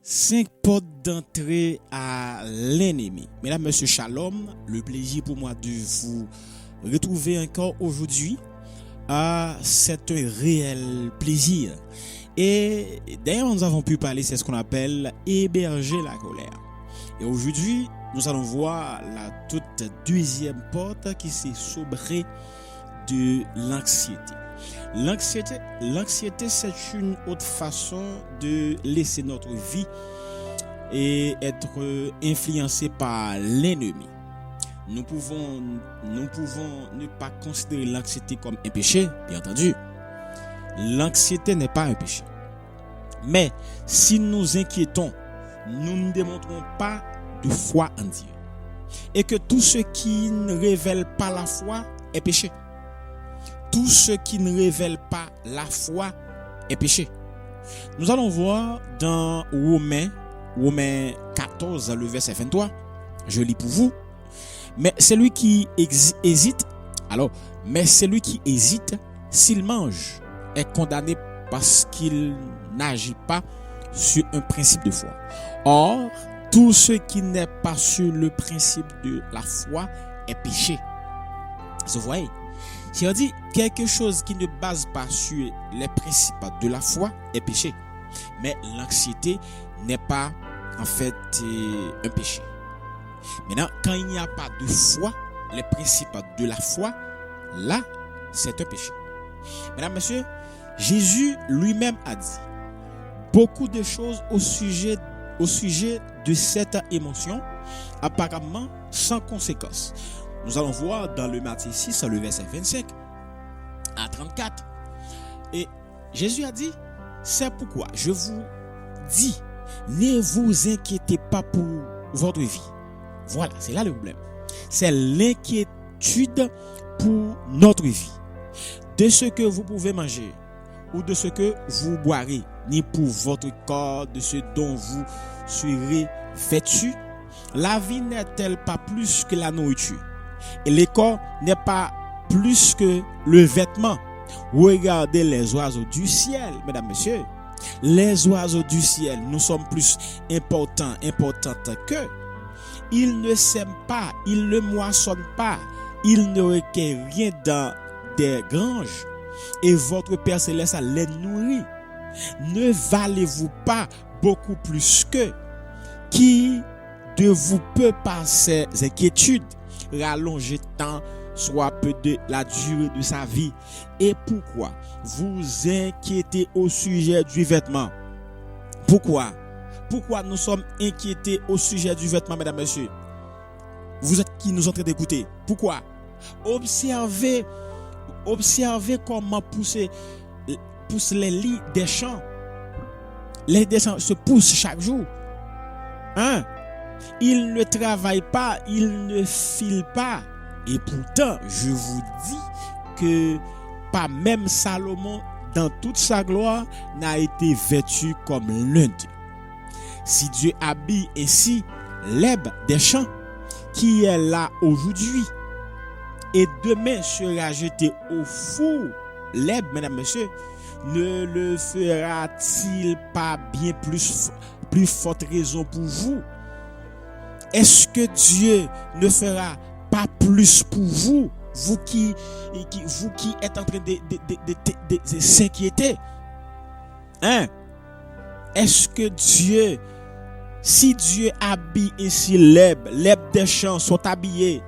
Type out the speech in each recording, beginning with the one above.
Cinq portes d'entrée à l'ennemi. Mesdames, Messieurs, Shalom. Le plaisir pour moi de vous retrouver encore aujourd'hui. C'est un réel plaisir. Et d'ailleurs, nous avons pu parler, c'est ce qu'on appelle héberger la colère. Et aujourd'hui, nous allons voir la toute deuxième porte qui s'est sobrée de l'anxiété. L'anxiété, c'est une autre façon de laisser notre vie et être influencé par l'ennemi. Nous pouvons ne pas considérer l'anxiété comme un péché, bien entendu. L'anxiété n'est pas un péché. Mais si nous inquiétons, nous ne démontrons pas de foi en Dieu. Et que tout ce qui ne révèle pas la foi est péché. Tout ce qui ne révèle pas la foi est péché. Nous allons voir dans Romains 14, le verset 23. Je lis pour vous. Mais celui qui hésite, s'il mange, est condamné parce qu'il n'agit pas sur un principe de foi. Or, tout ce qui n'est pas sur le principe de la foi est péché. Vous voyez? Si on dit quelque chose qui ne base pas sur les principes de la foi est péché. Mais l'anxiété n'est pas en fait un péché. Maintenant, quand il n'y a pas de foi, les principes de la foi, là, c'est un péché. Mesdames, Messieurs, Jésus lui-même a dit beaucoup de choses au sujet de cette émotion, apparemment sans conséquence. Nous allons voir dans le Matthieu 6, le verset 25 à 34. Et Jésus a dit, c'est pourquoi je vous dis, ne vous inquiétez pas pour votre vie. Voilà, c'est là le problème. C'est l'inquiétude pour notre vie. De ce que vous pouvez manger ou de ce que vous boirez, ni pour votre corps, de ce dont vous serez vêtus. La vie n'est-elle pas plus que la nourriture? Et le corps n'est pas plus que le vêtement. Regardez les oiseaux du ciel, mesdames, messieurs. Les oiseaux du ciel, nous sommes plus importantes qu'eux. Ils ne sèment pas, ils ne moissonnent pas, ils ne requièrent rien dans des granges. Et votre Père Céleste les nourrit. Ne valez-vous pas beaucoup plus qu'eux? Qui de vous peut par ces inquiétudes rallonger tant soit peu de la durée de sa vie? Et pourquoi vous inquiétez au sujet du vêtement? Pourquoi nous sommes inquiétés au sujet du vêtement, mesdames, messieurs? Vous êtes qui nous êtes en train d'écouter? Pourquoi? Observez comment poussent les lits des champs. Les des champs se poussent chaque jour. Ils ne travaillent pas, ils ne filent pas. Et pourtant, je vous dis que pas même Salomon, dans toute sa gloire, n'a été vêtu comme l'un d'eux. Si Dieu habille ainsi l'herbe des champs, qui est là aujourd'hui, et demain sera jeté au four, l'herbe, mesdames, messieurs, ne le fera-t-il pas bien plus forte raison pour vous? Est-ce que Dieu ne fera pas plus pour vous, vous qui êtes en train de s'inquiéter? Est-ce que Dieu, si Dieu habille ainsi l'herbe des champs sont habillés,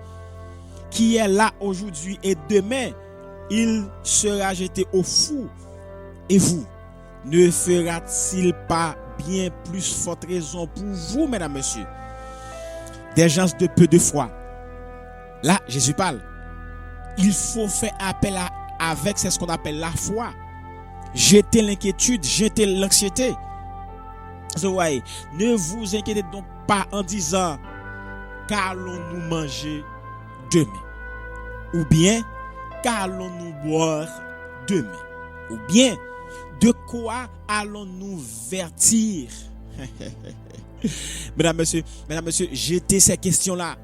qui est là aujourd'hui et demain, il sera jeté au four, et vous, ne fera-t-il pas bien plus forte raison pour vous, mesdames, messieurs? Des gens de peu de foi. Là, Jésus parle. Il faut faire appel avec ce qu'on appelle la foi. Jeter l'inquiétude, jeter l'anxiété. Vous voyez, ne vous inquiétez donc pas en disant qu'allons-nous manger demain, ou bien qu'allons-nous boire demain, ou bien de quoi allons-nous vêtir? Mesdames, messieurs, jetez ces questions-là.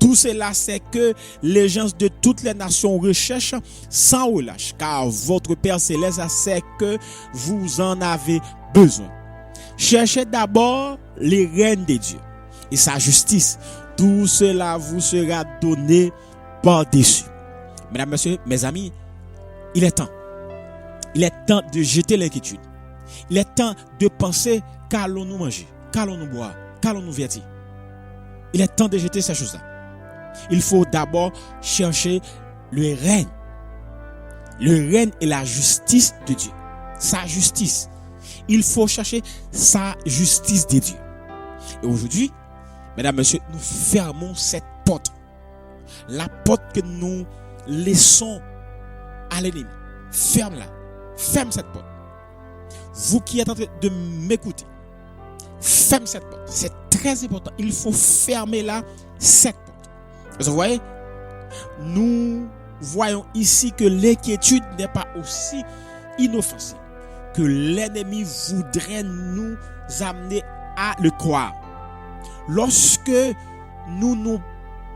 Tout cela, c'est que les gens de toutes les nations recherchent sans relâche, car votre Père céleste sait que vous en avez besoin. Cherchez d'abord les règnes de Dieu et sa justice. Tout cela vous sera donné par-dessus. Mesdames, messieurs, mes amis, il est temps. Il est temps de jeter l'inquiétude. Il est temps de penser qu'allons-nous manger, qu'allons-nous boire, qu'allons-nous vêtir. Il est temps de jeter ces choses-là. Il faut d'abord chercher le règne. Le règne et la justice de Dieu. Sa justice. Il faut chercher sa justice de Dieu. Et aujourd'hui, mesdames, messieurs, nous fermons cette porte. La porte que nous laissons à l'ennemi. Ferme-la. Ferme cette porte. Vous qui êtes en train de m'écouter, ferme cette porte. C'est très important. Il faut fermer là cette porte. Vous voyez, nous voyons ici que l'inquiétude n'est pas aussi inoffensive que l'ennemi voudrait nous amener à le croire. Lorsque nous nous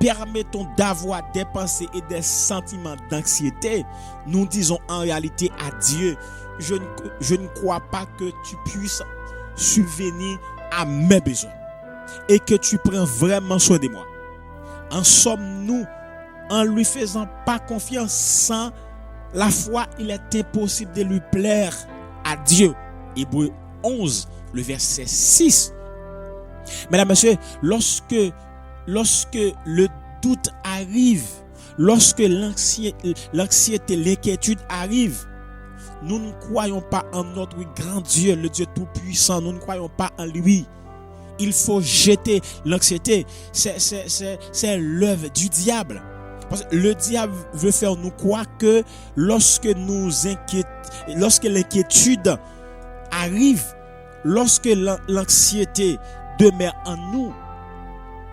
permettons d'avoir des pensées et des sentiments d'anxiété, nous disons en réalité à Dieu, je ne crois pas que tu puisses subvenir à mes besoins et que tu prends vraiment soin de moi. En somme, nous, en lui faisant pas confiance, sans la foi, il est impossible de lui plaire à Dieu. Hébreux 11, le verset 6. Mesdames, messieurs, lorsque le doute arrive, lorsque l'anxiété, l'inquiétude arrive, nous ne croyons pas en notre grand Dieu, le Dieu tout-puissant. Nous ne croyons pas en lui. Il faut jeter l'anxiété. C'est l'œuvre du diable. Parce que le diable veut faire nous croire que lorsque l'inquiétude arrive, lorsque l'anxiété demeure en nous,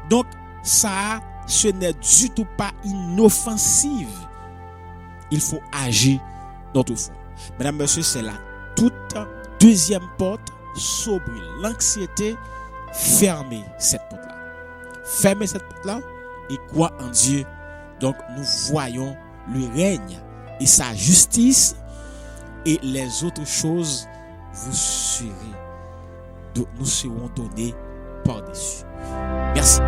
donc ça, ce n'est du tout pas inoffensif. Il faut agir notre foi. Mesdames, messieurs, c'est la toute deuxième porte. Sobre l'anxiété, fermez cette porte-là. Fermez cette porte-là et crois en Dieu. Donc, nous voyons le règne et sa justice, et les autres choses nous seront données par-dessus. Merci.